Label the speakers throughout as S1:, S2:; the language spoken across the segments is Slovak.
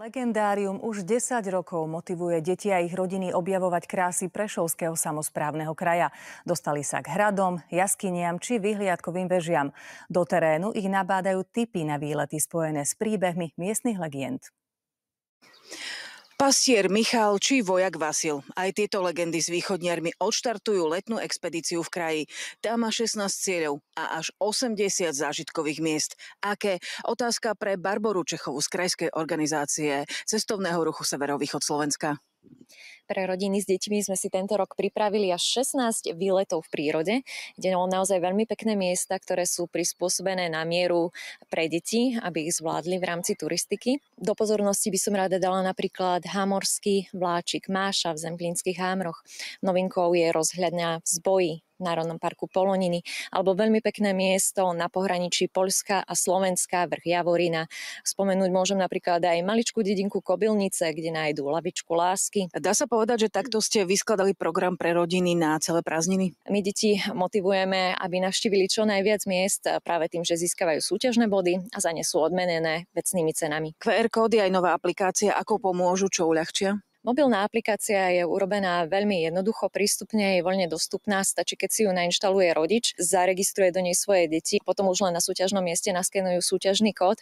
S1: Legendárium už 10 rokov motivuje deti a ich rodiny objavovať krásy Prešovského samosprávneho kraja. Dostali sa k hradom, jaskyniam či vyhliadkovým vežiam. Do terénu ich nabádajú tipy na výlety spojené s príbehmi miestnych legend.
S2: Pastier Michal či vojak Vasil. Aj tieto legendy s východniarmi odštartujú letnú expedíciu v kraji. Tá má 16 cieľov a až 80 zážitkových miest. Aké? Otázka pre Barboru Čechovú z krajskej organizácie cestovného ruchu Severovýchod Slovenska.
S3: Pre rodiny s deťmi sme si tento rok pripravili až 16 výletov v prírode, kde sú naozaj veľmi pekné miesta, ktoré sú prispôsobené na mieru pre deti, aby ich zvládli v rámci turistiky. Do pozornosti by som rada dala napríklad Hámorský vláčik Máša v Zemplínskych Hámroch. Novinkou je rozhľadňa v Zboji v Národnom parku Poloniny, alebo veľmi pekné miesto na pohraničí Poľska a Slovenska, vrch Javorina. Spomenúť môžem napríklad aj maličkú dedinku Kobylnice, kde nájdú lavičku lásky.
S2: Dá sa povedať, že takto ste vyskladali program pre rodiny na celé prázdniny?
S3: My deti motivujeme, aby navštívili čo najviac miest práve tým, že získavajú súťažné body a za ne sú odmenené vecnými cenami.
S2: QR kódy aj nová aplikácia, ako pomôžu, čo uľahčia?
S3: Mobilná aplikácia je urobená veľmi jednoducho, prístupne, je voľne dostupná, stačí, keď si ju nainštaluje rodič, zaregistruje do nej svoje deti, potom už len na súťažnom mieste naskenujú súťažný kód,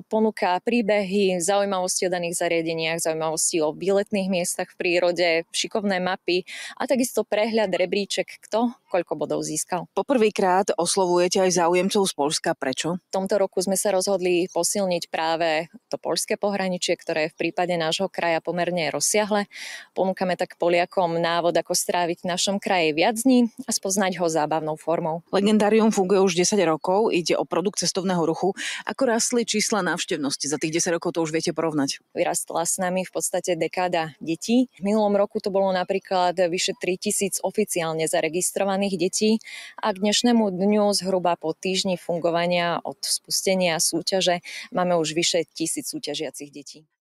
S3: ponúka príbehy, zaujímavosti o daných zariadeniach, zaujímavosti o výletných miestach v prírode, šikovné mapy a takisto prehľad, rebríček, kto koľko bodov získal.
S2: Poprvýkrát oslovujete aj záujemcov z Poľska. Prečo?
S3: V tomto roku sme sa rozhodli posilniť práve to poľské pohraničie, ktoré je v prípade nášho kraja pomerne rozsiahle. Ponúkame tak Poliakom návod, ako stráviť v našom kraji viac dní a spoznať ho zábavnou formou.
S2: Legendárium funguje už 10 rokov, ide o produkt cestovného ruchu. Ako rastli čísla návštevnosti? Za tých 10 rokov to už viete porovnať.
S3: Vyrastla s nami v podstate dekáda detí. V minulom roku to bolo napríklad vyše 3000 oficiálne zaregistrovaných detí a k dnešnému dňu zhruba po týždni fungovania od spustenia súťaže máme už vyše 1000 súťažiacich detí.